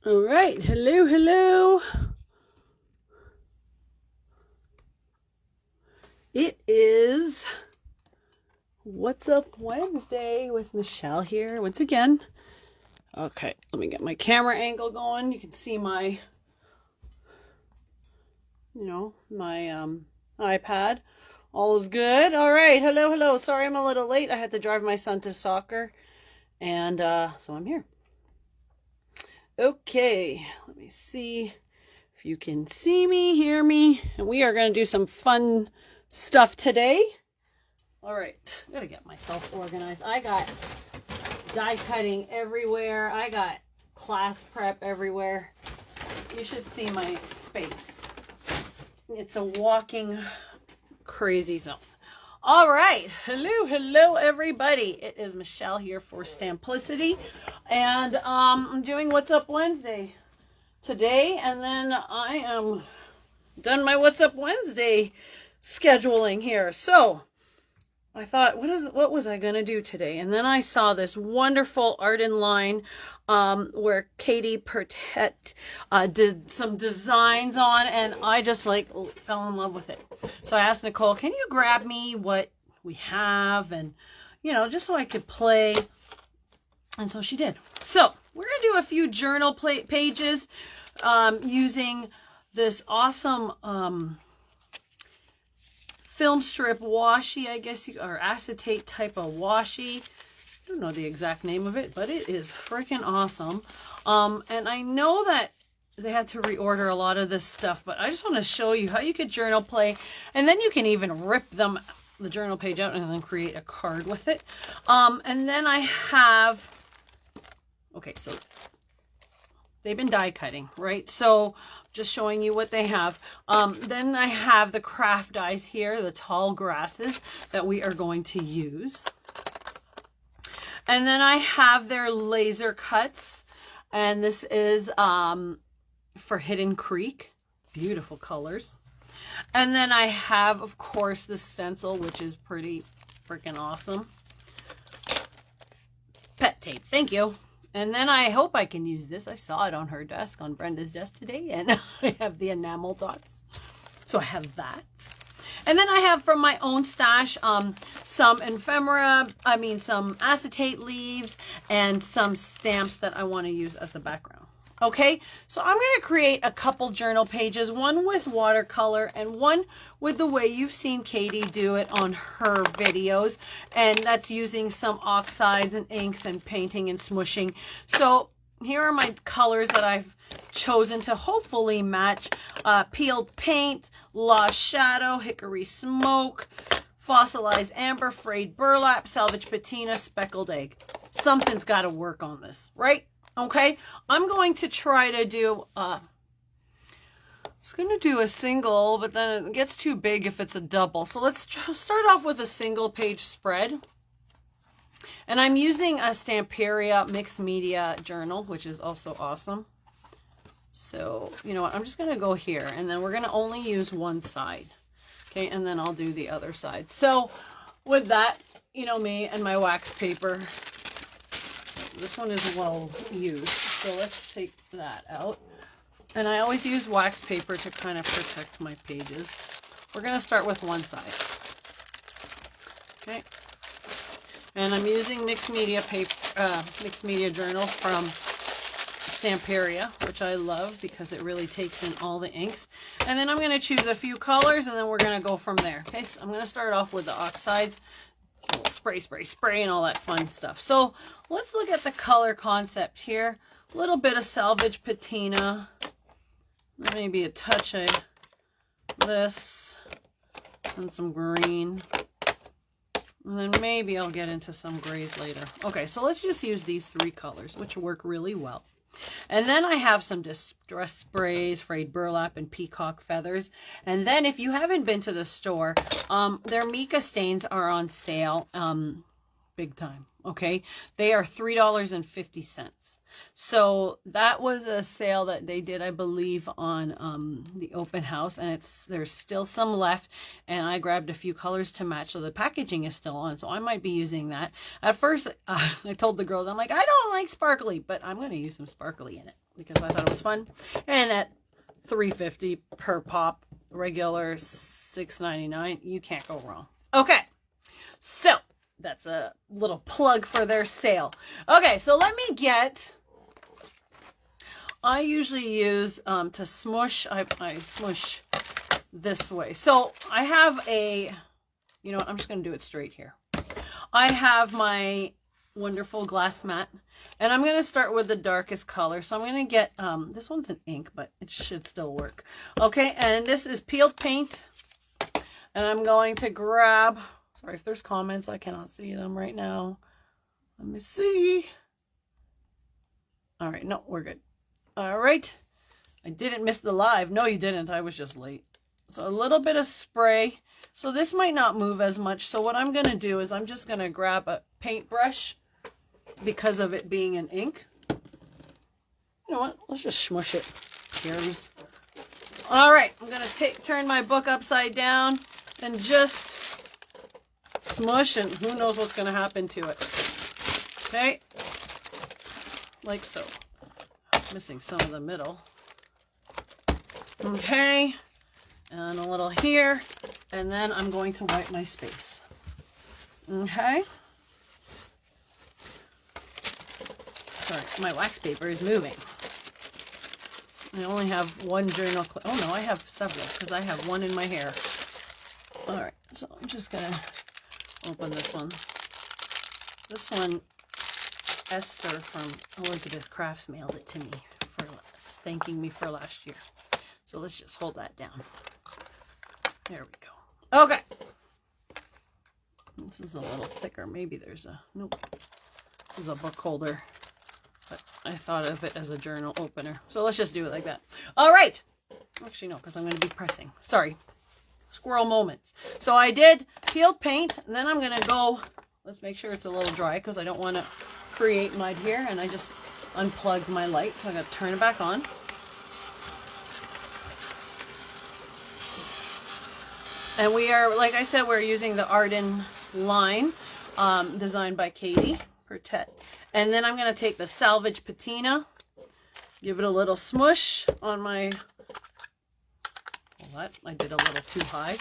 All right, hello, hello. It is What's Up Wednesday with Michelle here once again. Okay, let me get my camera angle going. You can see my, my iPad. All is good. All right, hello, hello. Sorry I'm a little late. I had to drive my son to soccer, and so I'm here. Okay, let me see if you can see me, hear me, and we are going to do some fun stuff today. All right, I gotta get myself organized. I got die cutting everywhere. I got class prep everywhere. You should see my space. It's a walking crazy zone. All right, hello everybody. It is Michelle here for Stamplicity, and I'm doing What's Up Wednesday today, and then I am done my What's Up Wednesday scheduling here. So I thought, what was I gonna do today? And then I saw this wonderful art in line where Katie Pertet did some designs on, and I just fell in love with it. So I asked Nicole, can you grab me what we have, and just so I could play. And so she did. So we're gonna do a few journal pages using this awesome film strip washi, I guess, or acetate type of washi. I don't know the exact name of it, but it is freaking awesome. And I know that they had to reorder a lot of this stuff, but I just want to show you how you could journal play, and then you can even rip the journal page out and then create a card with it. And then I have, okay, so they've been die cutting, right? So just showing you what they have. Then I have the craft dies here, the tall grasses that we are going to use. And then I have their laser cuts, and this is for Hidden Creek. Beautiful colors. And then I have, of course, the stencil, which is pretty freaking awesome. Pet tape, thank you. And then I hope I can use this. I saw it on her desk, on Brenda's desk today, and I have the enamel dots. So I have that. And then I have from my own stash some ephemera, some acetate leaves, and some stamps that I want to use as the background. Okay, so I'm going to create a couple journal pages, one with watercolor and one with the way you've seen Katie do it on her videos, and that's using some oxides and inks and painting and smushing. So here are my colors that I've chosen to hopefully match. Peeled paint, lost shadow, hickory smoke, fossilized amber, frayed burlap, salvage patina, speckled egg. Something's got to work on this, right? Okay, I'm going to try to do, I was going to do a single, but then it gets too big if it's a double. So let's start off with a single page spread. And I'm using a Stamperia mixed media journal, which is also awesome. So, you know what, I'm just going to go here, and then we're going to only use one side. Okay, and then I'll do the other side. So with that, you know me and my wax paper. This one is well used, so let's take that out. And I always use wax paper to kind of protect my pages. We're going to start with one side. Okay. And I'm using mixed media paper, mixed media journal from Stamperia, which I love because it really takes in all the inks. And then I'm going to choose a few colors, and then we're going to go from there. Okay, so I'm going to start off with the oxides. Spray, spray, spray, and all that fun stuff. So let's look at the color concept here. A little bit of salvage patina, maybe a touch of this, and some green. And then maybe I'll get into some grays later. Okay, so let's just use these three colors, which work really well. And then I have some distress sprays, frayed burlap, and peacock feathers. And then if you haven't been to the store, their mica stains are on sale big time. Okay, they are $3.50. So that was a sale that they did, I believe, on the open house, and there's still some left, and I grabbed a few colors to match, so the packaging is still on, so I might be using that. At first, I told the girls, I'm like, I don't like sparkly, but I'm going to use some sparkly in it because I thought it was fun. And at $3.50 per pop, regular $6.99, you can't go wrong. Okay, so that's a little plug for their sale. Okay, so let me get, I usually use to smush, I smush this way. So I have a, you know what, I'm just going to do it straight here. I have my wonderful glass mat, and I'm going to start with the darkest color. So I'm going to get, this one's an ink, but it should still work. Okay, and this is peeled paint, and I'm going to grab, sorry if there's comments, I cannot see them right now. Let me see. All right, no, we're good. All right, I didn't miss the live. No, you didn't, I was just late. So a little bit of spray. So this might not move as much. So what I'm gonna do is I'm just gonna grab a paintbrush because of it being an ink. You know what, let's just smush it. Here's. All right, I'm gonna turn my book upside down and just smush, and who knows what's going to happen to it. Okay, like so. Missing some of the middle. Okay, and a little here, and then I'm going to wipe my space. Okay. Sorry, my wax paper is moving. I only have one journal clip. Oh no, I have several because I have one in my hair. All right, so I'm just going to open this one. This one, Esther from Elizabeth Crafts mailed it to me for thanking me for last year. So let's just hold that down. There we go. Okay. This is a little thicker. Maybe there's a, nope. This is a book holder. But I thought of it as a journal opener. So let's just do it like that. All right. Actually, no, because I'm going to be pressing. Sorry. Squirrel moments. So I did peeled paint, and then I'm going to go, let's make sure it's a little dry because I don't want to create mud here, and I just unplugged my light, so I got to turn it back on. And we are, like I said, we're using the Arden line, designed by Katie Pertet. And then I'm going to take the Salvage Patina, give it a little smush on my, well, that I did a little too high,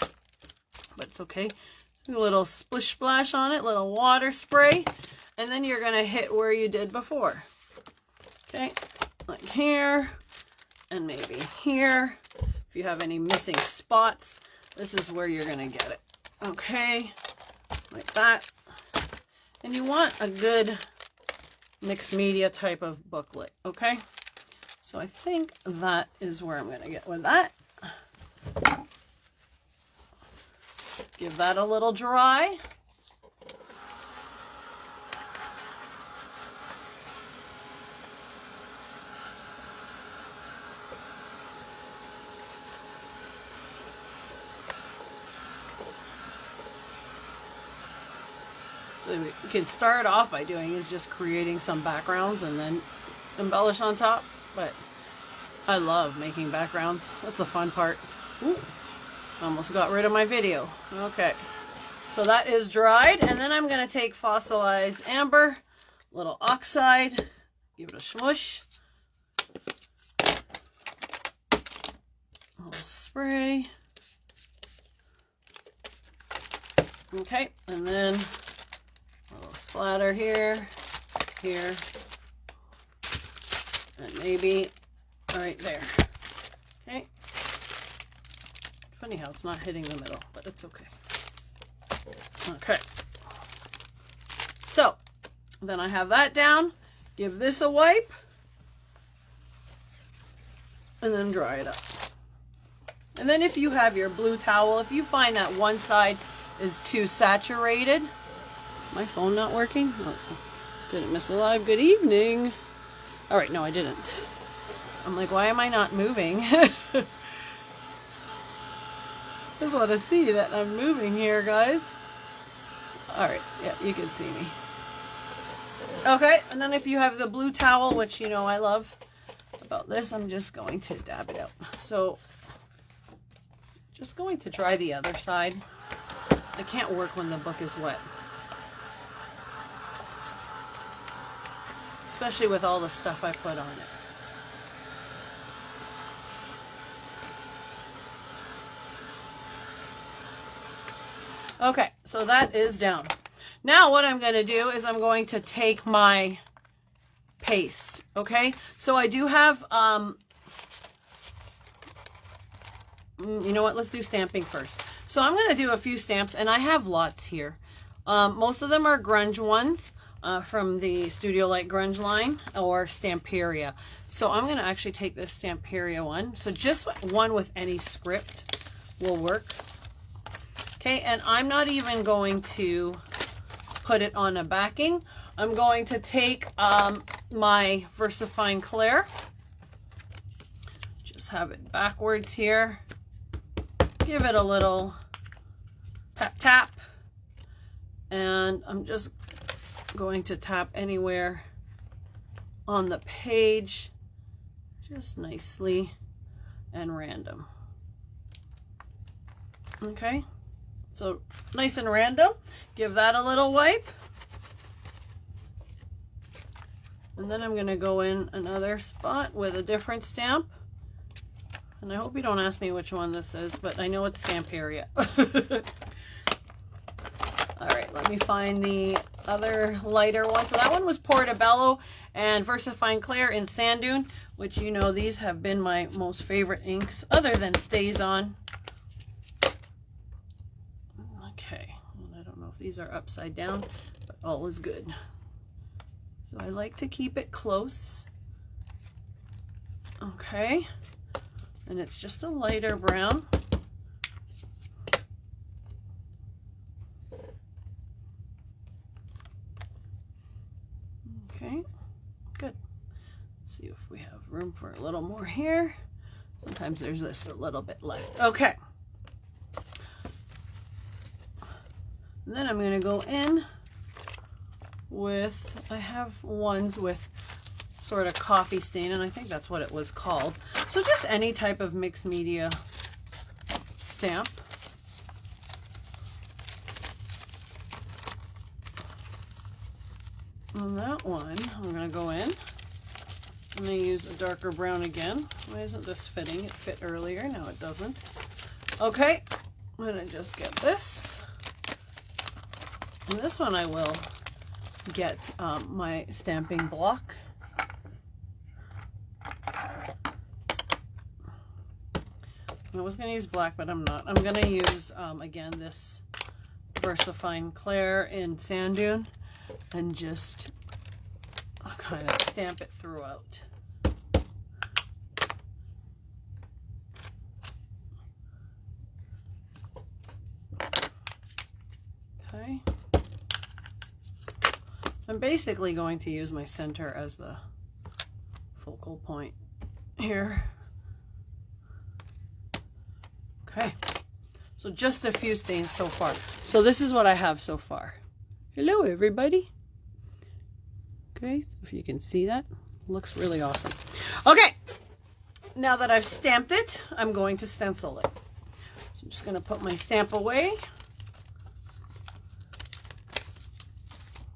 but it's okay. A little splish splash on it, little water spray, and then you're going to hit where you did before. Okay, like here, and maybe here. If you have any missing spots, this is where you're going to get it. Okay, like that. And you want a good mixed media type of booklet, okay? So I think that is where I'm going to get with that. Give that a little dry. So we can start off by doing is just creating some backgrounds and then embellish on top. But I love making backgrounds. That's the fun part. Ooh, almost got rid of my video. Okay, so that is dried, and then I'm going to take fossilized amber, little oxide, give it a smush, a little spray. Okay, and then a little splatter here, here, and maybe right there. Okay. Funny how it's not hitting the middle, but it's okay. Okay. So, then I have that down. Give this a wipe. And then dry it up. And then if you have your blue towel, if you find that one side is too saturated. Is my phone not working? Oh, didn't miss the live. Good evening. All right, no, I didn't. I'm like, why am I not moving? Just want to see that I'm moving here, guys. All right, yeah, you can see me. Okay, and then if you have the blue towel, which you know I love about this, I'm just going to dab it out. So, just going to try the other side. I can't work when the book is wet. Especially with all the stuff I put on it. Okay, so that is down. Now what I'm going to do is I'm going to take my paste, okay? So I do have, you know what, let's do stamping first. So I'm going to do a few stamps, and I have lots here. Most of them are grunge ones from the Studio Light Grunge line or Stamperia. So I'm going to actually take this Stamperia one. So just one with any script will work. Okay, and I'm not even going to put it on a backing. I'm going to take my VersaFine Clair. Just have it backwards here. Give it a little tap tap. And I'm just going to tap anywhere on the page, just nicely and random. Okay. So nice and random. Give that a little wipe. And then I'm going to go in another spot with a different stamp. And I hope you don't ask me which one this is, but I know it's Stamperia. All right, let me find the other lighter one. So that one was Portobello and VersaFine Clair in Sand Dune, which you know these have been my most favorite inks other than StazOn. Okay, I don't know if these are upside down, but all is good. So I like to keep it close. Okay, and it's just a lighter brown. Okay, good. Let's see if we have room for a little more here. Sometimes there's just a little bit left. Okay. And then I'm going to go in with, I have ones with sort of coffee stain, and I think that's what it was called. So just any type of mixed media stamp. On that one, I'm going to go in. I'm going to use a darker brown again. Why isn't this fitting? It fit earlier. Now it doesn't. Okay. I'm going to just get this. And this one I will get my stamping block. I was going to use black, but I'm not. I'm going to use, again, this VersaFine Clair in Sand Dune and just kind of stamp it throughout. Okay. I'm basically going to use my center as the focal point here. Okay, so just a few stains so far. So this is what I have so far. Hello, everybody. Okay, so if you can see that, looks really awesome. Okay, now that I've stamped it, I'm going to stencil it. So I'm just going to put my stamp away.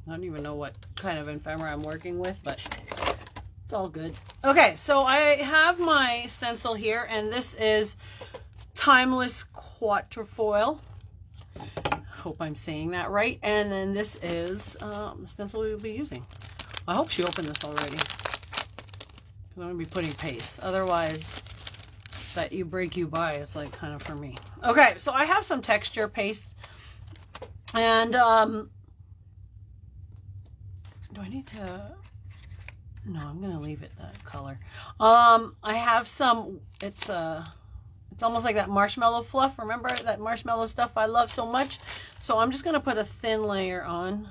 I don't even know what kind of ephemera I'm working with, but it's all good. Okay, so I have my stencil here, and this is Timeless Quatrefoil. Hope I'm saying that right. And then this is the stencil we will be using. I hope she opened this already, because I'm going to be putting paste. Otherwise, that you break, you buy. It's like kind of for me. Okay, so I have some texture paste. And do I need to... No, I'm going to leave it that color. I have some... It's almost like that marshmallow fluff. Remember that marshmallow stuff I love so much? So I'm just going to put a thin layer on.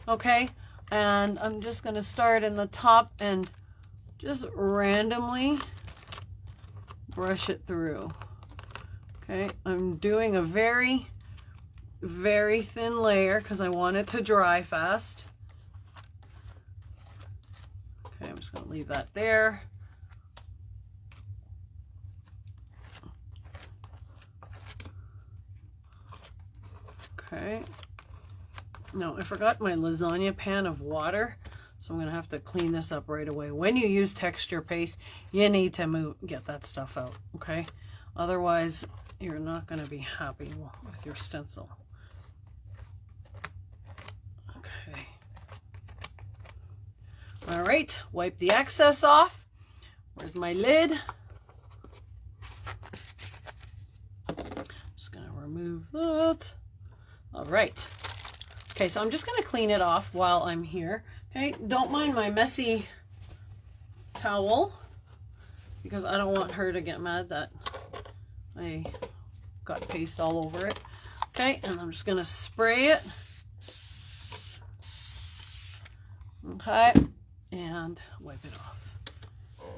Okay? And I'm just going to start in the top and just randomly brush it through. Okay? I'm doing a very, very thin layer because I want it to dry fast. Okay, I'm just going to leave that there. Okay. No, I forgot my lasagna pan of water, so I'm going to have to clean this up right away. When you use texture paste, you need to get that stuff out, okay? Otherwise, you're not going to be happy with your stencil. Okay. All right, wipe the excess off. Where's my lid? Just going to remove that. All right. Okay, so I'm just going to clean it off while I'm here. Okay, don't mind my messy towel because I don't want her to get mad that I got paste all over it. Okay, and I'm just going to spray it. Okay, and wipe it off.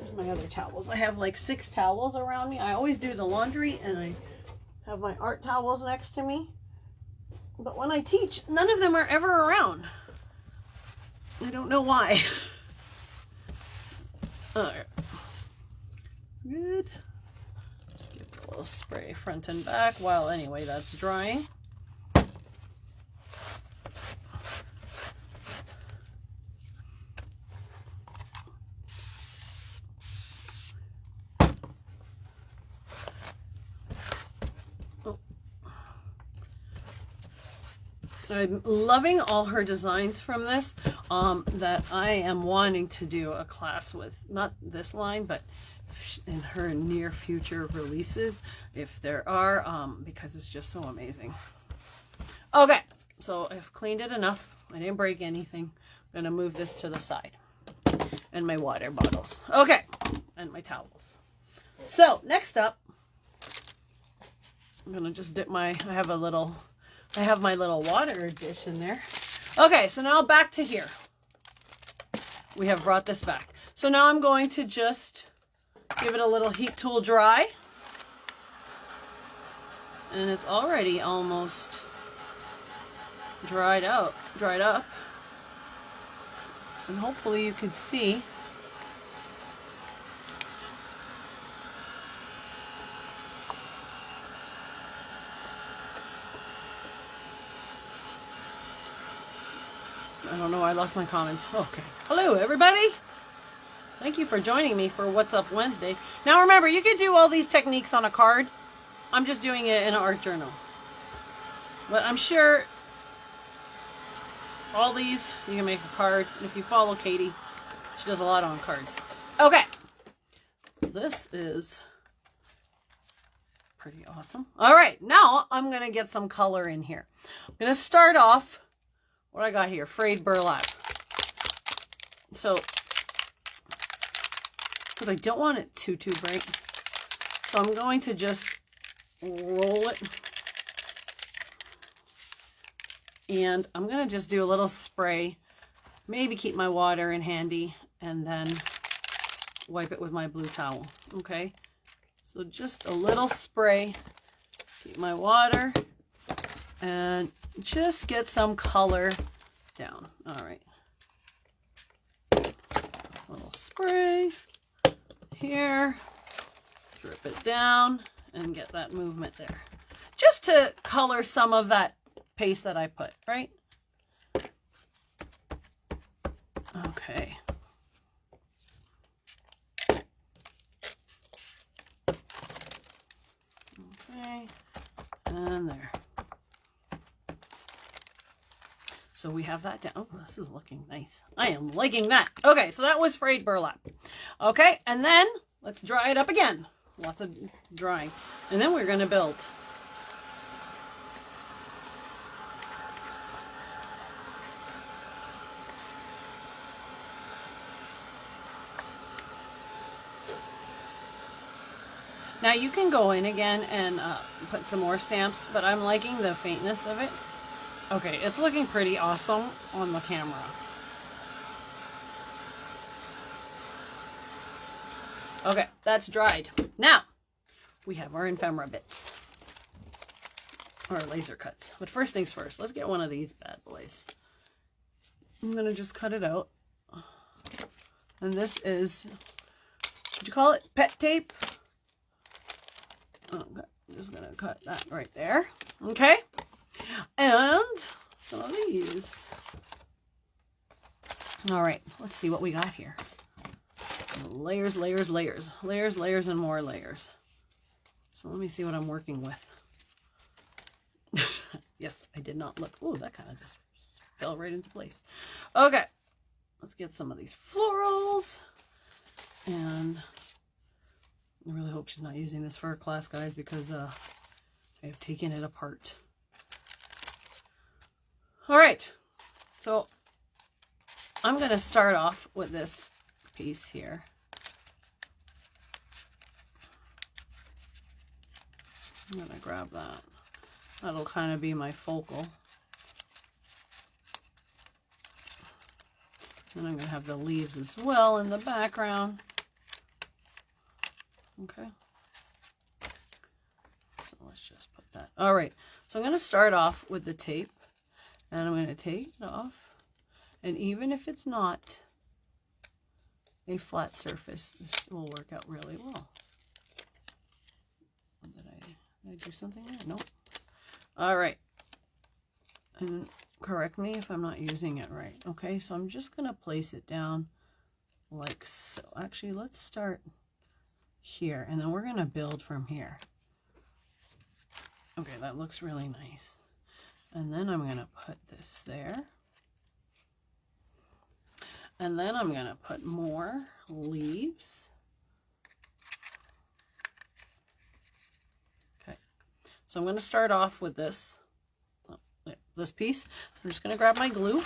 There's my other towels. I have like 6 towels around me. I always do the laundry and I have my art towels next to me. But when I teach, none of them are ever around. I don't know why. Alright. Good. Just give it a little spray front and back while anyway that's drying. I'm loving all her designs from this, that I am wanting to do a class with, not this line, but in her near future releases, if there are, because it's just so amazing. Okay, so I've cleaned it enough. I didn't break anything. I'm going to move this to the side. And my water bottles. Okay, and my towels. So, next up, I'm going to just dip I have my little water dish in there. Okay, so now back to here. We have brought this back. So now I'm going to just give it a little heat tool dry. And it's already almost dried up. And hopefully you can see. I don't know, I lost my comments. Okay. Hello, everybody. Thank you for joining me for What's Up Wednesday. Now remember, you can do all these techniques on a card. I'm just doing it in an art journal. But I'm sure all these, you can make a card. If you follow Katie, she does a lot on cards. Okay. This is pretty awesome. All right, now I'm going to get some color in here. I'm going to start off. What I got here, frayed burlap. So, because I don't want it too bright, so I'm going to just roll it, and I'm going to just do a little spray, maybe keep my water in handy, and then wipe it with my blue towel. Okay, so just a little spray, keep my water, and just get some color down. All right. A little spray here. Drip it down and get that movement there. Just to color some of that paste that I put, right? Okay. Okay. And there. So we have that down. Oh, this is looking nice. I am liking that. Okay, so that was frayed burlap. Okay, and then let's dry it up again. Lots of drying. And then we're going to build. Now you can go in again and put some more stamps, but I'm liking the faintness of it. Okay, it's looking pretty awesome on the camera. Okay, that's dried. Now, we have our ephemera bits. Or laser cuts. But first things first, let's get one of these bad boys. I'm going to just cut it out. And this is, what'd you call it? Pet tape. Okay, I'm just gonna cut that right there. Okay. And some of these. All right, let's see what we got here. Layers, layers, layers. Layers, layers, and more layers. So let me see what I'm working with. Yes, I did not look. Oh, that kind of just fell right into place. Okay, let's get some of these florals. And I really hope she's not using this for her class, guys, because I have taken it apart. All right, so I'm going to start off with this piece here. I'm going to grab that. That'll kind of be my focal. And I'm going to have the leaves as well in the background. Okay. So let's just put that. All right. So I'm going to start off with the tape. And I'm going to take it off. And even if it's not a flat surface, this will work out really well. Did I do something there? Nope. All right. And correct me if I'm not using it right. Okay, so I'm just going to place it down like so. Actually, let's start here, and then we're going to build from here. Okay, that looks really nice. And then I'm going to put this there. And then I'm going to put more leaves. Okay, so I'm going to start off with this piece. So I'm just going to grab my glue.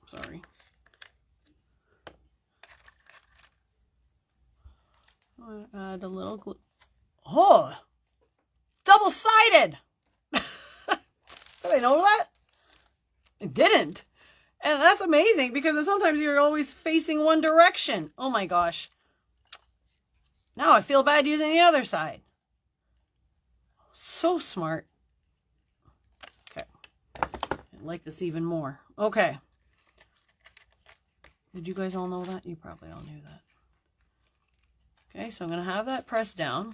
Sorry. I'll add a little glue. Oh! Double-sided! Did I know that? I didn't. And that's amazing because then sometimes you're always facing one direction. Oh my gosh. Now I feel bad using the other side. So smart. Okay. I like this even more. Okay. Did you guys all know that? You probably all knew that. Okay, so I'm going to have that pressed down.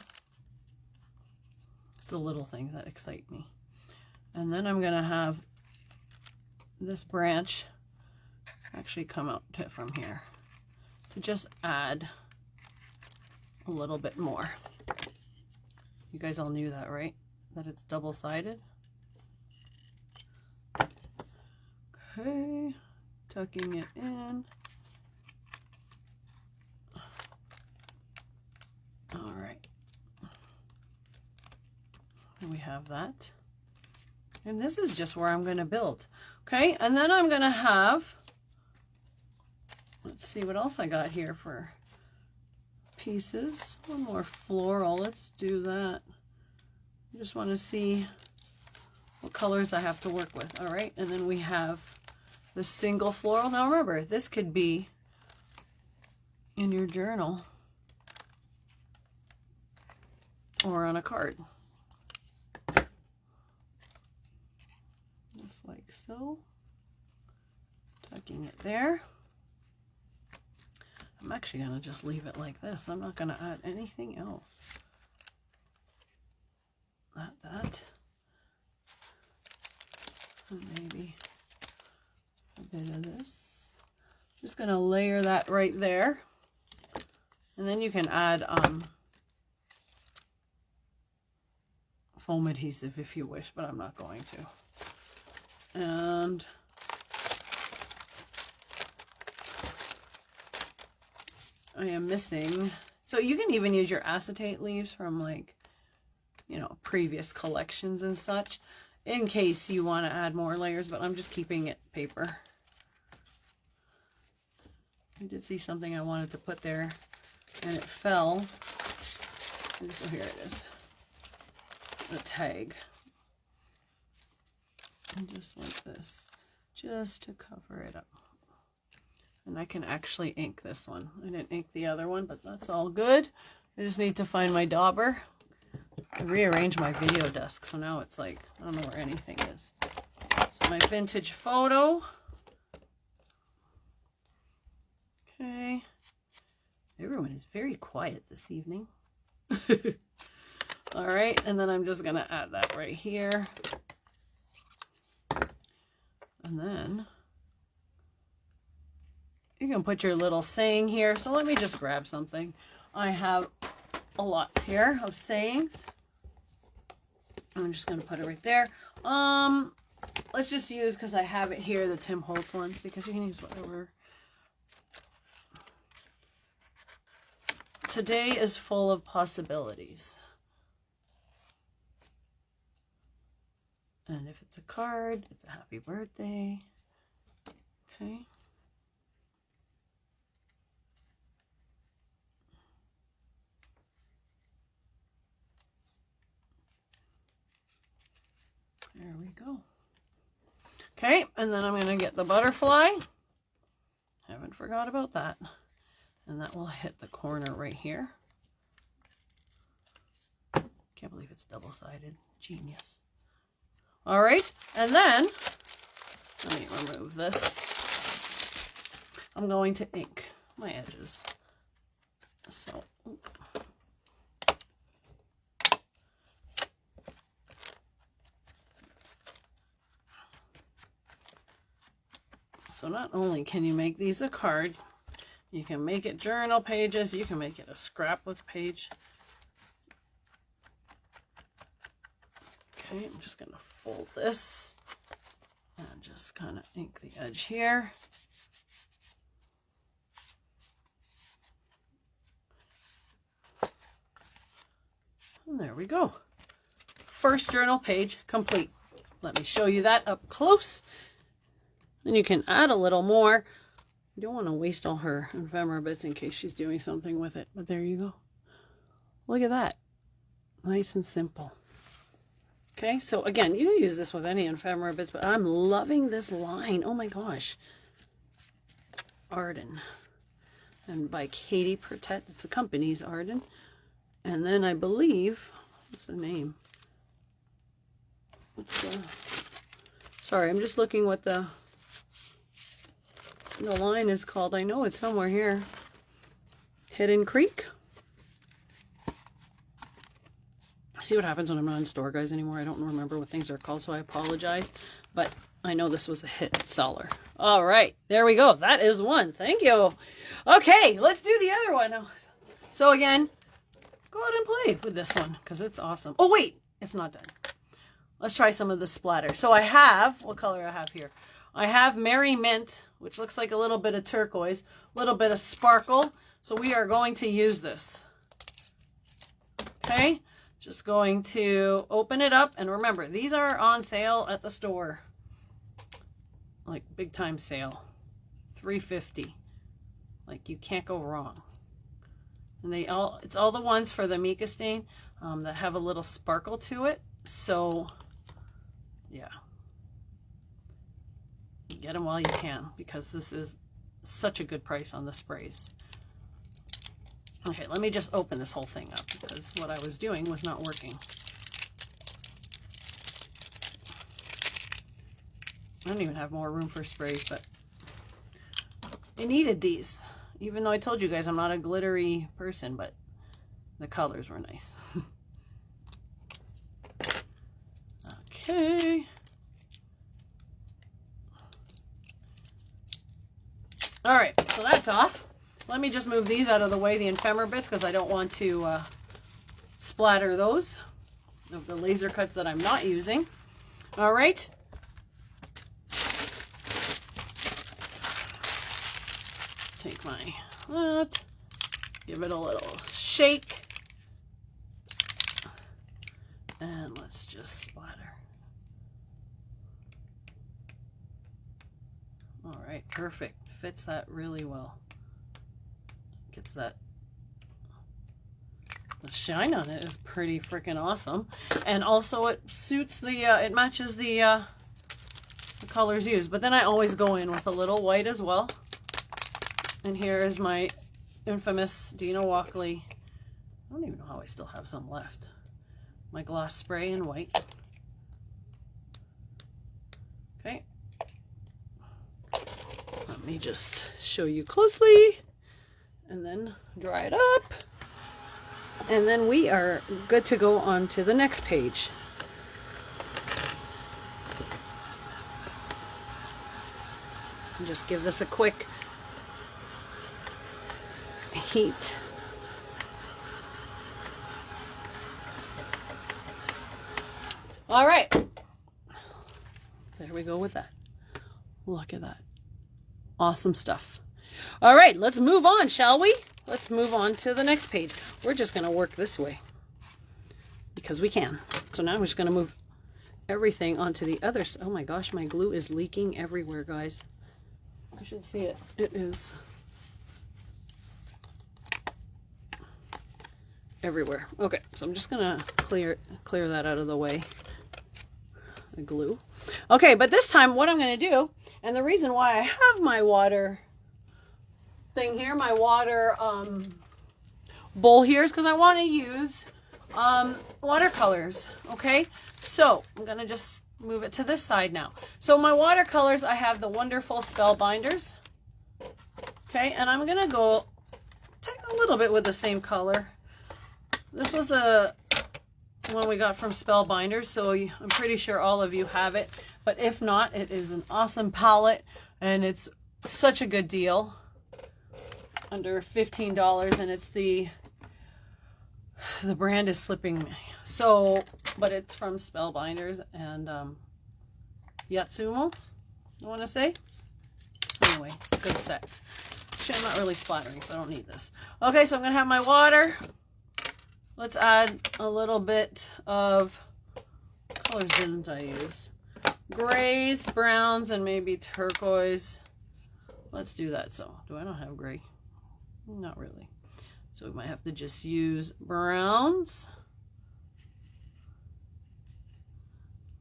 It's the little things that excite me. And then I'm going to have this branch actually come out from here to just add a little bit more. You guys all knew that, right? That it's double-sided. Okay, tucking it in. All right. And we have that. And this is just where I'm going to build. Okay, and then I'm going to have, let's see what else I got here for pieces. One more floral. Let's do that. I just want to see what colors I have to work with. All right, and then we have the single floral. Now remember, this could be in your journal or on a card. Just like so. Tucking it there. I'm actually going to just leave it like this. I'm not going to add anything else. That. And maybe a bit of this. Just going to layer that right there. And then you can add foam adhesive if you wish, but I'm not going to. And I am missing, so you can even use your acetate leaves from, like, you know, previous collections and such in case you want to add more layers, but I'm just keeping it paper. I did see something I wanted to put there and it fell. And so here it is. A tag. And just like this, just to cover it up. And I can actually ink this one. I didn't ink the other one, but that's all good. I just need to find my dauber. I rearranged my video desk, so now it's like, I don't know where anything is. So my vintage photo. Okay. Everyone is very quiet this evening. All right, and then I'm just gonna add that right here. And then you can put your little saying here. So let me just grab something. I have a lot here of sayings. I'm just going to put it right there. Let's just use, because I have it here, the Tim Holtz ones, because you can use whatever. Today is full of possibilities. And if it's a card, it's a happy birthday. Okay. There we go. Okay, and then I'm going to get the butterfly. Haven't forgot about that. And that will hit the corner right here. Can't believe it's double-sided. Genius. All right, and then, let me remove this. I'm going to ink my edges. So, not only can you make these a card, you can make it journal pages, you can make it a scrapbook page. Okay, I'm just going to fold this and just kind of ink the edge here. And there we go. First journal page complete. Let me show you that up close. Then you can add a little more. You don't want to waste all her ephemera bits in case she's doing something with it. But there you go. Look at that. Nice and simple. Okay, so again, you can use this with any ephemera bits, but I'm loving this line. Oh my gosh. Arden. And by Katie Pertet. It's the company's Arden. And then I believe, what's the name? Sorry, I'm just looking what the line is called. I know it's somewhere here. Hidden Creek. See what happens when I'm not in store, guys, anymore. I don't remember what things are called, so I apologize. But I know this was a hit seller. All right, there we go. That is one. Thank you. Okay, let's do the other one. So again, go ahead and play with this one because it's awesome. Oh, wait, it's not done. Let's try some of the splatter. So I have, what color I have here? I have Merry Mint, which looks like a little bit of turquoise, a little bit of sparkle. So we are going to use this. Okay, just going to open it up. And remember, these are on sale at the store. Like big time sale. $3.50. Like you can't go wrong. And it's all the ones for the Mica stain that have a little sparkle to it. So, yeah. Get them while you can because this is such a good price on the sprays. Okay, let me just open this whole thing up because what I was doing was not working. I don't even have more room for sprays, but I needed these. Even though I told you guys I'm not a glittery person, but the colors were nice. Okay. All right, so that's off. Let me just move these out of the way, the ephemera bits, because I don't want to splatter those of the laser cuts that I'm not using. All right. Take my that, give it a little shake, and let's just splatter. All right, perfect. Fits that really well. Gets that. The shine on it is pretty freaking awesome, and also it suits the. It matches the colors used. But then I always go in with a little white as well. And here is my infamous Dina Walkley I don't even know how I still have some left. My gloss spray in white. Okay. Let me just show you closely and then dry it up. And then we are good to go on to the next page. And just give this a quick heat. All right. There we go with that. Look at that. Awesome stuff. All right, let's move on, shall we? Let's move on to the next page. We're just going to work this way because we can. So now we're just going to move everything onto the other side. Oh my gosh, my glue is leaking everywhere, guys. I should see it. It is everywhere. Okay, so I'm just going to clear that out of the way. The glue. Okay, but this time what I'm going to do, and the reason why I have my water thing here, my water bowl here, is because I want to use watercolors. Okay, so I'm going to just move it to this side now. So my watercolors, I have the wonderful Spellbinders. Okay, and I'm going to go take a little bit with the same color. This was the one we got from Spellbinders, so I'm pretty sure all of you have it, but if not, it is an awesome palette and it's such a good deal, under $15, and it's the brand is slipping me, so, but it's from Spellbinders and Yatsumo, I want to say. Anyway, good set. Actually, I'm not really splattering, so I don't need this. Okay, so I'm gonna have my water. Let's add a little bit of, what colors didn't I use? Grays, browns, and maybe turquoise. Let's do that. So, do I not have gray? Not really. So we might have to just use browns.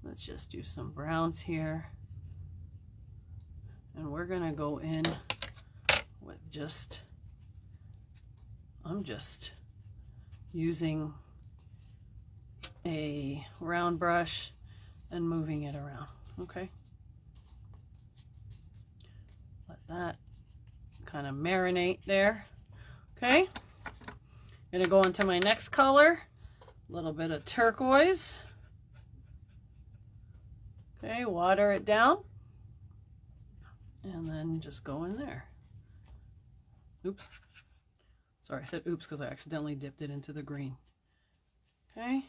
Let's just do some browns here. And we're gonna go in with just, I'm just using a round brush and moving it around. Okay, let that kind of marinate there. Okay, gonna go into my next color, a little bit of turquoise. Okay, water it down and then just go in there. Oops. Sorry, I said oops because I accidentally dipped it into the green. Okay.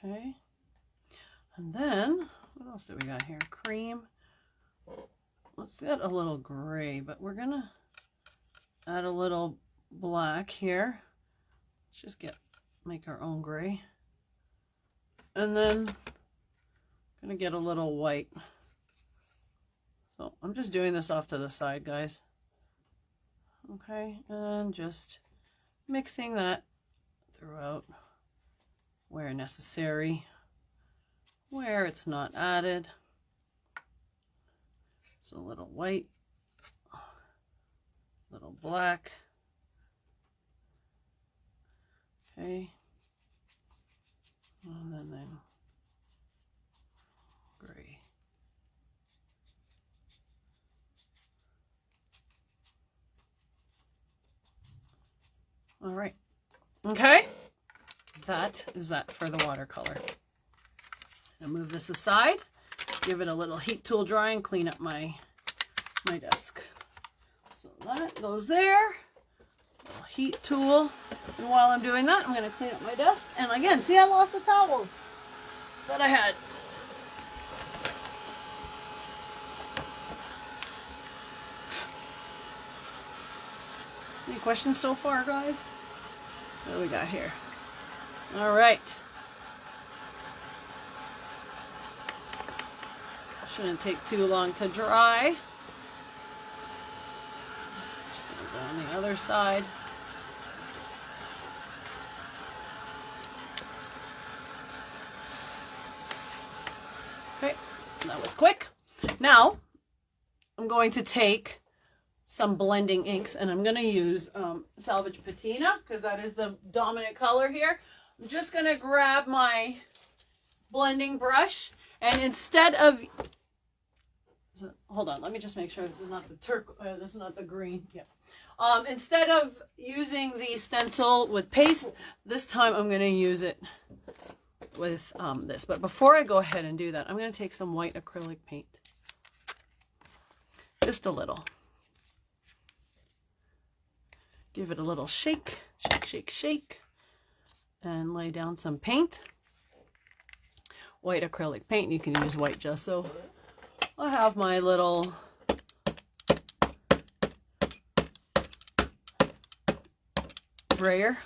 Okay. And then, what else do we got here? Cream. Let's get a little gray, but we're going to add a little black here. Let's just make our own gray. And then I'm gonna get a little white. So I'm just doing this off to the side, guys. Okay, and just mixing that throughout where necessary, where it's not added. So a little white, little black. Okay. And then gray. All right. Okay. That is that for the watercolor. I'll move this aside, give it a little heat tool dry, and clean up my desk. So that goes there. Little heat tool. And while I'm doing that, I'm going to clean up my desk. And again, see, I lost the towels that I had. Any questions so far, guys? What do we got here? All right. Shouldn't take too long to dry. Just going to go on the other side. Okay, was quick. Now, I'm going to take some blending inks, and I'm going to use Salvage Patina because that is the dominant color here. I'm just going to grab my blending brush, and instead of, hold on, let me just make sure this is not the this is not the green. Yeah. Instead of using the stencil with paste, this time I'm going to use it with this. But before I go ahead and do that, I'm going to take some white acrylic paint. Just a little. Give it a little shake, shake, shake, shake, and lay down some paint. White acrylic paint, you can use white gesso. I have my little brayer.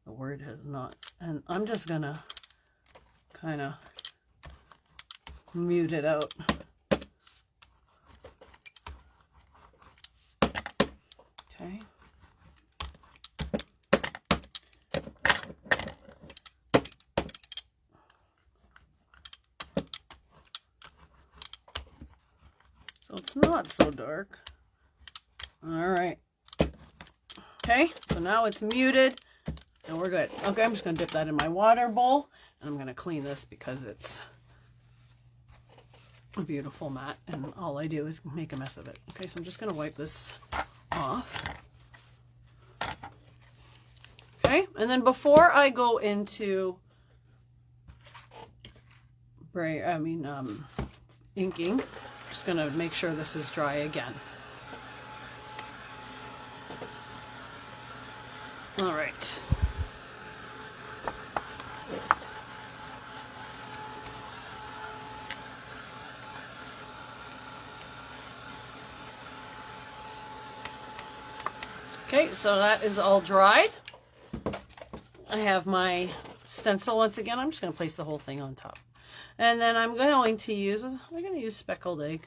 The word has not, and I'm just gonna kind of mute it out. Okay. So it's not so dark. All right. Okay, so now it's muted and we're good. Okay, I'm just gonna dip that in my water bowl and I'm gonna clean this because it's a beautiful mat and all I do is make a mess of it. Okay, so I'm just gonna wipe this off. Okay, and then before I go into inking, I'm just gonna make sure this is dry again. All right. Okay, so that is all dried. I have my stencil once again. I'm just going to place the whole thing on top. And then I'm going to use speckled egg.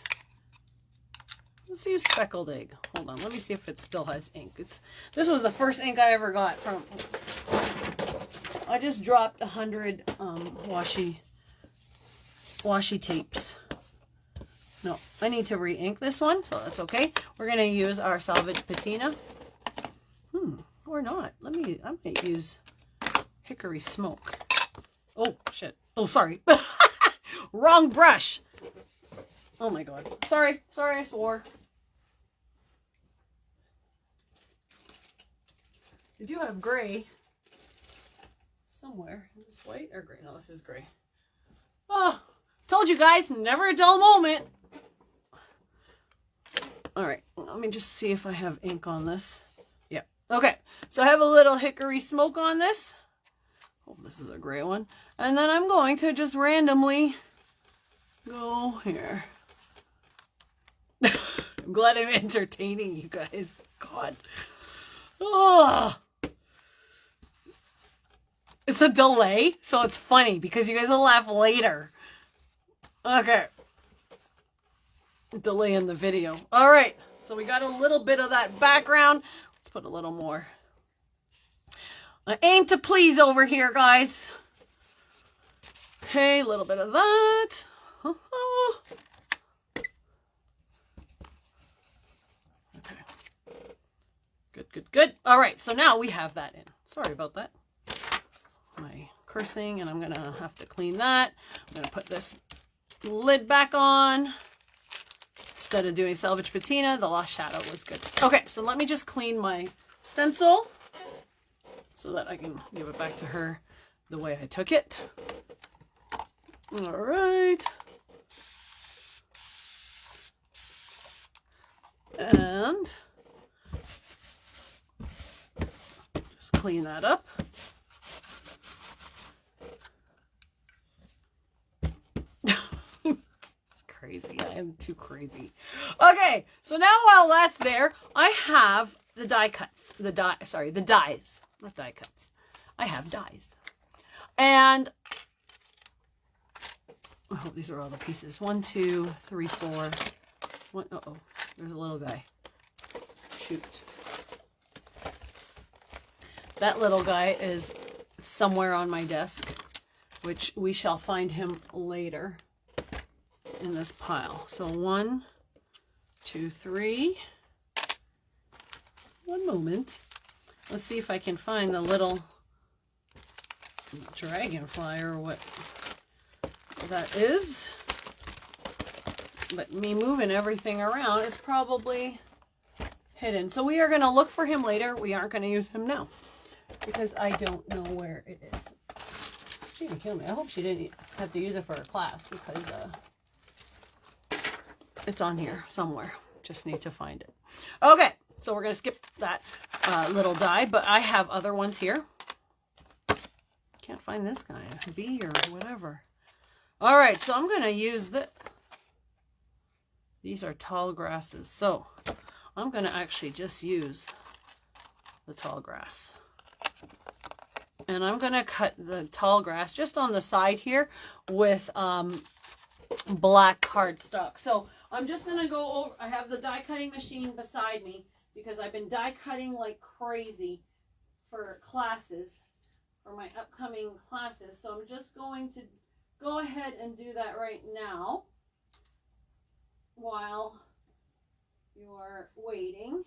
Let's use speckled egg. Hold on, let me see if it still has ink. This was the first ink I ever got from. I just dropped 100 washi tapes. No, I need to re-ink this one, so that's okay. We're gonna use our Salvage Patina. Or not. I might use Hickory Smoke. Oh shit. Oh, sorry. Wrong brush. Oh my god. Sorry, I swore. I do have gray somewhere. Is this white or gray? No, this is gray. Oh, told you guys, never a dull moment. All right, let me just see if I have ink on this. Yeah. Okay, so I have a little Hickory Smoke on this. Oh, this is a gray one. And then I'm going to just randomly go here. I'm glad I'm entertaining you guys. God. Oh. It's a delay, so it's funny because you guys will laugh later. Okay. Delay in the video. All right. So we got a little bit of that background. Let's put a little more. I aim to please over here, guys. Okay, a little bit of that. Okay. Good, good, good. All right, so now we have that in. Sorry about that. My cursing, and I'm gonna have to clean that. I'm gonna put this lid back on. Instead of doing Salvage Patina, the Lost Shadow was good. Okay, so let me just clean my stencil so that I can give it back to her the way I took it. All right. And just clean that up. Crazy. I am too crazy. Okay, so now while that's there, I have the die cuts. The dies. Not die cuts. I have dies. And I hope these are all the pieces. 1, 2, 3, 4. Uh-oh. There's a little guy. Shoot. That little guy is somewhere on my desk, which we shall find him later. in this pile. So 1, 2, 3. One moment. Let's see if I can find the little dragonfly or what that is. But me moving everything around, it's probably hidden. So we are going to look for him later. We aren't going to use him now because I don't know where it is. She didn't kill me. I hope she didn't have to use it for her class because it's on here somewhere. Just need to find it. Okay, so we're going to skip that little die, but I have other ones here. Can't find this guy. B or whatever. All right, so I'm going to use these are tall grasses. So I'm going to actually just use the tall grass. And I'm going to cut the tall grass just on the side here with black cardstock. So I'm just going to go over, I have the die cutting machine beside me because I've been die cutting like crazy for classes, for my upcoming classes. So I'm just going to go ahead and do that right now while you are waiting.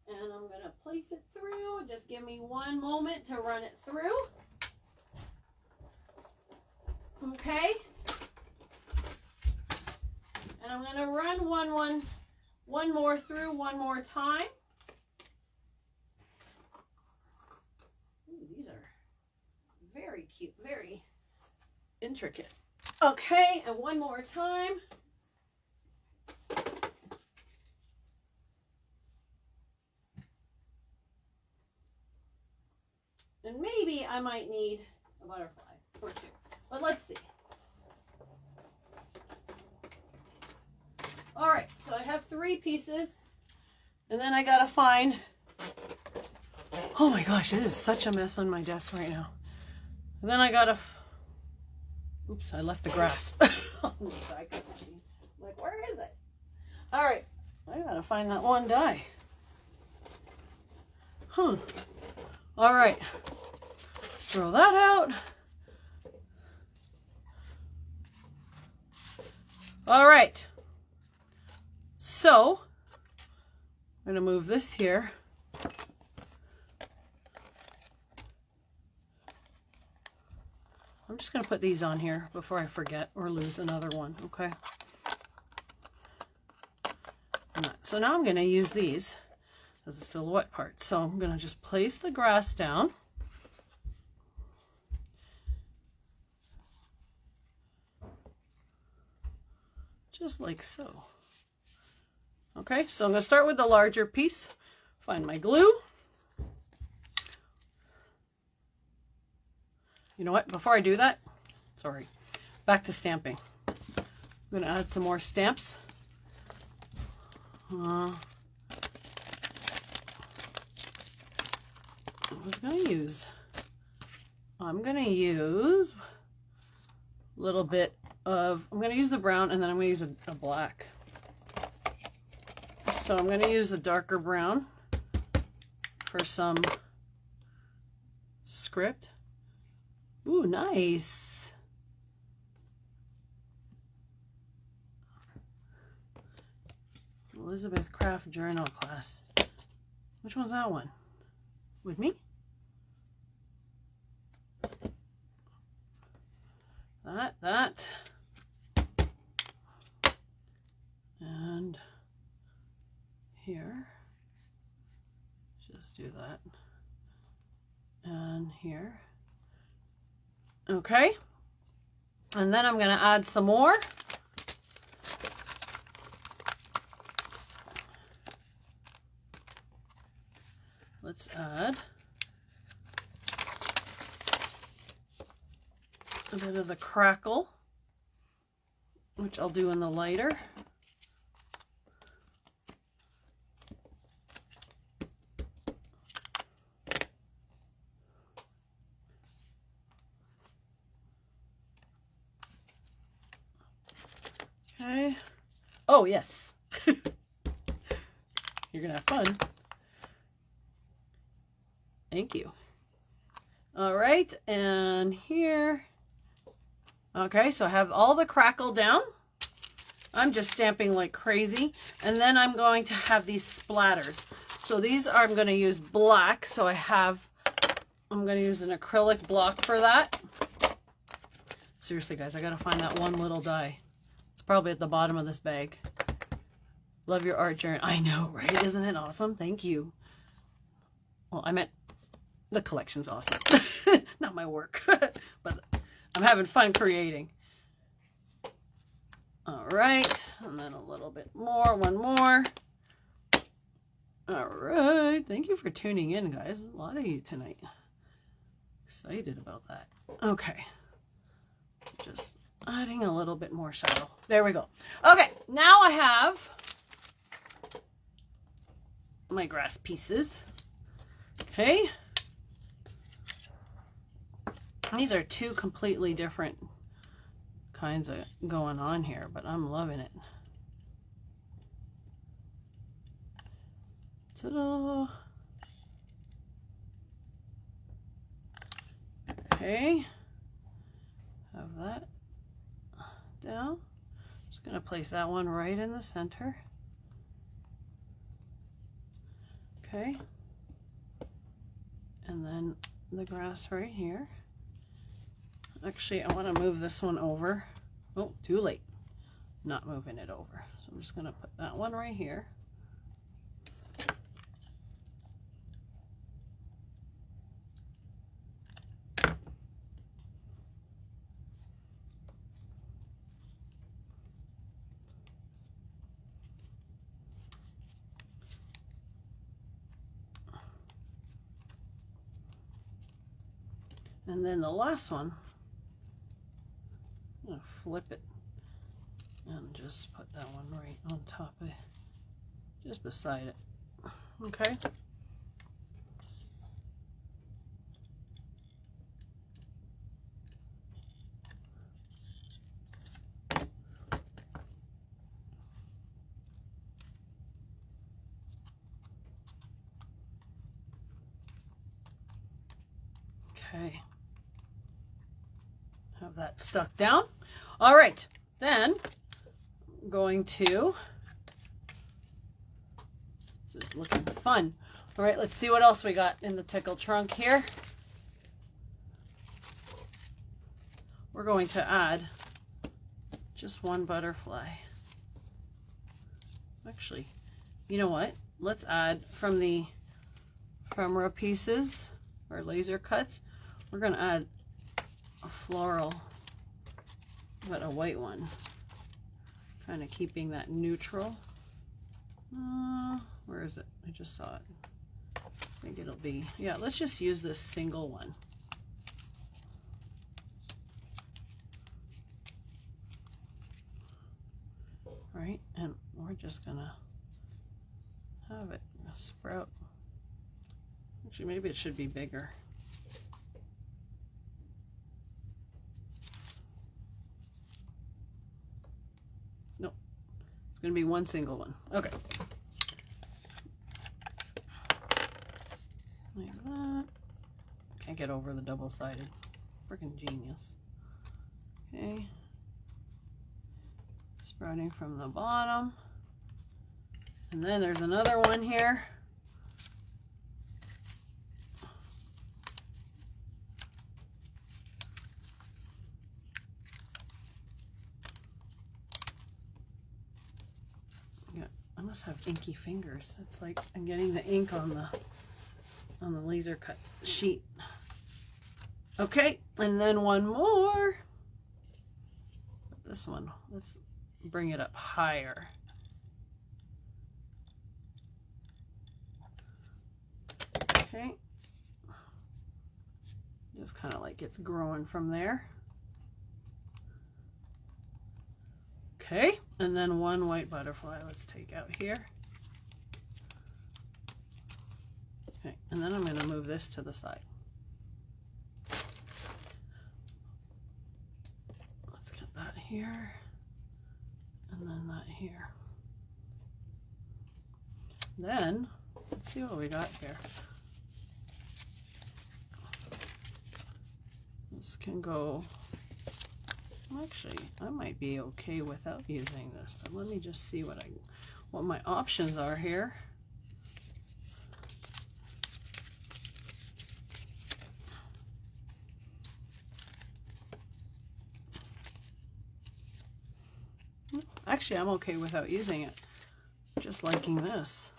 And I'm going to place it through. Just give me one moment to run it through. Okay. And I'm going to run one more through one more time. Ooh, these are very cute, very intricate. Okay, and one more time. And maybe I might need a butterfly or two, but let's see. All right, so I have 3 pieces, and then I gotta find, oh my gosh, it is such a mess on my desk right now. And then I gotta, oops, I left the grass on the die cut machine. I'm like, where is it? All right, I gotta find that one die. All right, throw that out. All right, so I'm gonna move this here. I'm just gonna put these on here before I forget or lose another one, okay? So now I'm gonna use these as a silhouette part. So I'm going to just place the grass down. Just like so. Okay, so I'm going to start with the larger piece. Find my glue. You know what? Before I do that, sorry, back to stamping. I'm going to add some more stamps. I was going to use, I'm going to use a little bit of, I'm going to use the brown and then I'm going to use a black. So I'm going to use a darker brown for some script. Ooh, nice. Elizabeth Craft Journal class. Which one's that one? With me? That. And here. Just do that. And here. Okay. And then I'm going to add some more. Let's add a bit of the crackle, which I'll do in the lighter. Okay. Oh, yes. You're gonna have fun. Thank you. All right, and here Okay, so I have all the crackle down. I'm just stamping like crazy. And then I'm going to have these splatters. So these are, I'm going to use black. So I'm going to use an acrylic block for that. Seriously, guys, I got to find that one little die. It's probably at the bottom of this bag. Love your art, Jaren. I know, right? Isn't it awesome? Thank you. Well, I meant the collection's awesome. Not my work. But I'm having fun creating. All right. And then a little bit more. One more. All right. Thank you for tuning in, guys. A lot of you tonight. Excited about that. Okay. Just adding a little bit more shadow. There we go. Okay. Now I have my grass pieces. Okay. These are two completely different kinds of going on here, but I'm loving it. Ta-da! Okay. Have that down. Just going to place that one right in the center. Okay. And then the grass right here. Actually, I want to move this one over. Oh, too late. Not moving it over. So I'm just going to put that one right here. And then the last one, I'm going to flip it and just put that one right on top of it, just beside it. Okay. Okay. Have that stuck down. All right, then I'm going to, this is looking fun. All right, let's see what else we got in the tickle trunk here. We're going to add just one butterfly. Actually, you know what? Let's add from the ephemera pieces or laser cuts. We're going to add a floral, but a white one, kind of keeping that neutral. Where is it? I just saw it. I think it'll be, yeah, let's just use this single one. Right, and we're just gonna have it sprout. Actually, maybe it should be bigger. Going to be one single one. Okay. Like that. Can't get over the double-sided. Freaking genius. Okay. Sprouting from the bottom. And then there's another one here. I must have inky fingers. It's like I'm getting the ink on the laser cut sheet. Okay, and then one more. This one, let's bring it up higher. Okay. Just kind of like it's growing from there. Okay, and then one white butterfly let's take out here. Okay, and then I'm going to move this to the side. Let's get that here, and then that here. Then, let's see what we got here. This can go Actually, I might be okay without using this, but let me just see what my options are here. Actually, I'm okay without using it. Just liking this.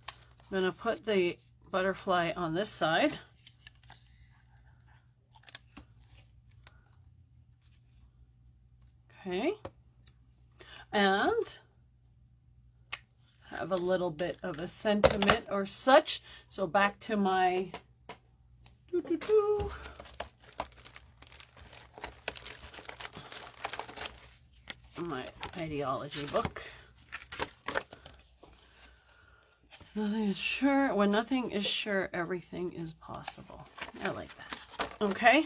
I'm gonna put the butterfly on this side. Okay. And have a little bit of a sentiment or such. So back to my my ideology book. Nothing is sure. When nothing is sure, everything is possible. I like that. Okay.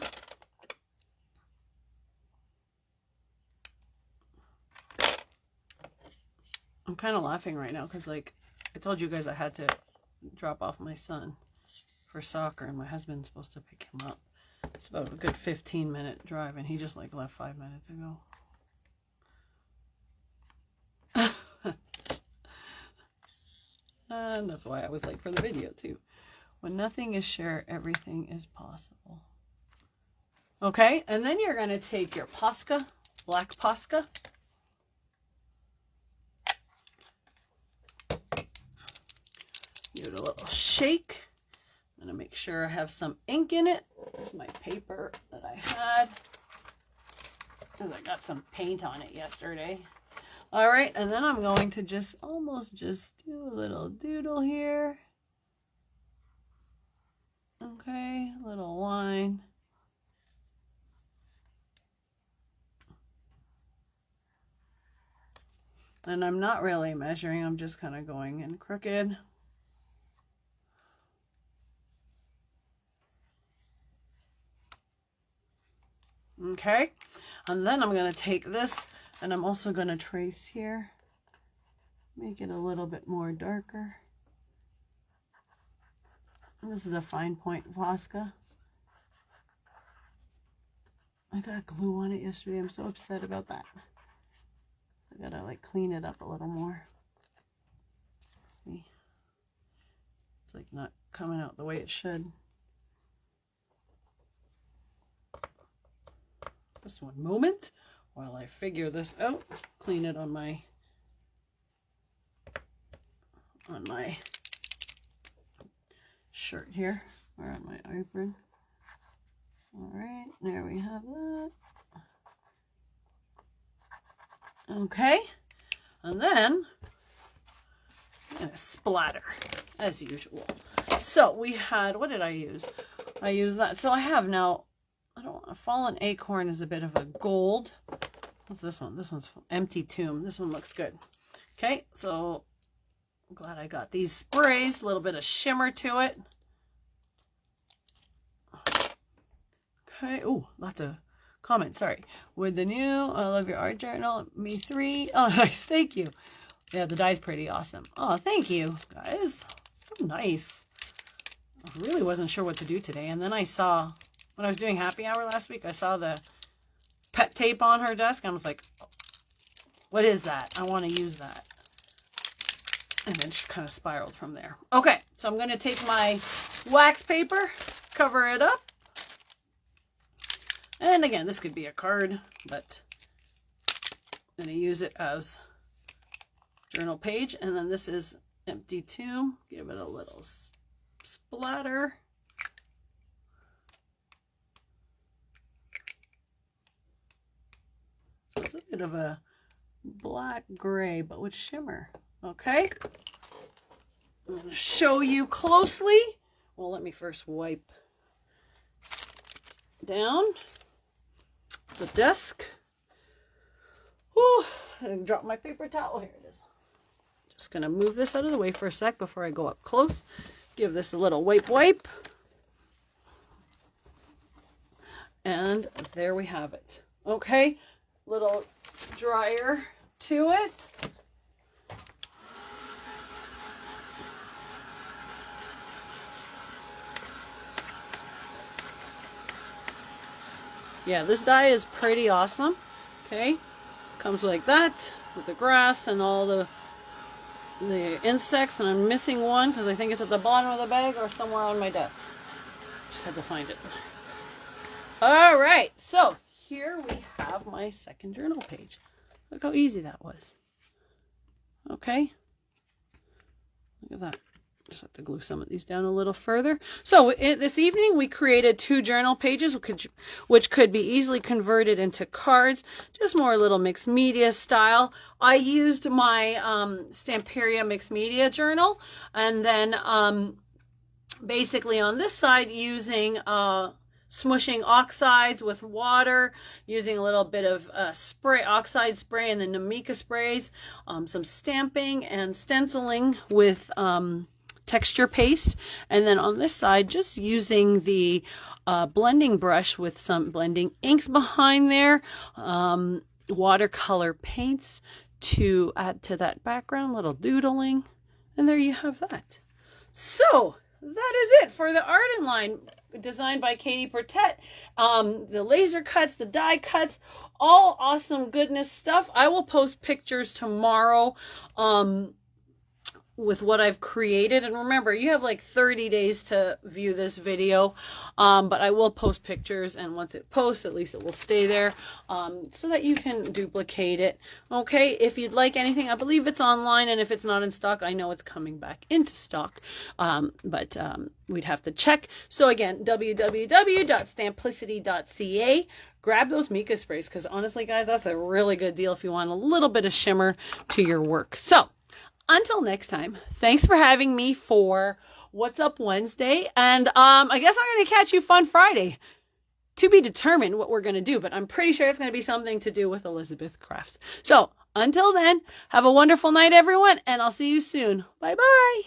I'm kind of laughing right now because, like, I told you guys I had to drop off my son for soccer, and my husband's supposed to pick him up. It's about a good 15-minute drive, and he just, like, left 5 minutes ago. And that's why I was late for the video, too. When nothing is sure, everything is possible. Okay, and then you're going to take your Posca, black Posca. Give it a little shake. I'm going to make sure I have some ink in it. There's my paper that I had, because I got some paint on it yesterday. All right, and then I'm going to just almost just do a little doodle here. Okay, little line. And I'm not really measuring, I'm just kind of going in crooked. Okay, and then I'm going to take this, and I'm also going to trace here, make it a little bit more darker. And this is a fine point Posca. I got glue on it yesterday. I'm so upset about that. I gotta like clean it up a little more. See, it's like not coming out the way it should. Just one moment while I figure this out. Clean it on my shirt here, or on my apron. All right, there we have that. Okay, and then I'm gonna splatter as usual. So we had, what did I use? I used that. So I have now, I don't want, Fallen Acorn is a bit of a gold. What's this one? This one's Empty Tomb. This one looks good. Okay, so I'm glad I got these sprays, a little bit of shimmer to it. Okay, ooh, lots of comments, sorry. With the new, I love your art journal, me 3. Oh, nice, thank you. Yeah, the dye's pretty awesome. Oh, thank you, guys. So nice. I really wasn't sure what to do today. And then I saw, when I was doing happy hour last week, I saw the pet tape on her desk. I was like, what is that? I want to use that. And then just kind of spiraled from there. Okay, so I'm going to take my wax paper, cover it up. And again, this could be a card, but I'm going to use it as journal page. And then this is Empty Tomb. Give it a little splatter. So it's a bit of a black gray, but with shimmer. Okay. I'm going to show you closely. Well, let me first wipe down the desk. Whew, I dropped my paper towel. Here it is. Just going to move this out of the way for a sec before I go up close. Give this a little wipe. And there we have it. Okay, little dryer to it. Yeah, this dye is pretty awesome. Okay, comes like that with the grass and all the insects, and I'm missing one because I think it's at the bottom of the bag or somewhere on my desk. Just had to find it. All right, so here we have my second journal page. Look how easy that was. Okay, look at that. Just have to glue some of these down a little further. So this evening we created 2 journal pages which could be easily converted into cards, just more little mixed media style. I used my Stamperia mixed media journal, and then basically on this side using smushing oxides with water, using a little bit of spray, oxide spray, and the Namika sprays, some stamping and stenciling with texture paste, and then on this side just using the blending brush with some blending inks behind there, watercolor paints to add to that background, little doodling, and there you have that. So that is it for the Arden line, designed by Katie Portet. The laser cuts, the die cuts, all awesome goodness stuff. I will post pictures tomorrow with what I've created, and remember, you have like 30 days to view this video, but I will post pictures, and once it posts, at least it will stay there, so that you can duplicate it. Okay, if you'd like anything, I believe it's online, and if it's not in stock, I know it's coming back into stock, but we'd have to check. So again, www.stamplicity.ca. Grab those mica sprays, because honestly guys, that's a really good deal if you want a little bit of shimmer to your work. So until next time, thanks for having me for What's Up Wednesday. And I guess I'm going to catch you Fun Friday. To be determined what we're going to do, but I'm pretty sure it's going to be something to do with Elizabeth Crafts. So until then, have a wonderful night, everyone, and I'll see you soon. Bye-bye.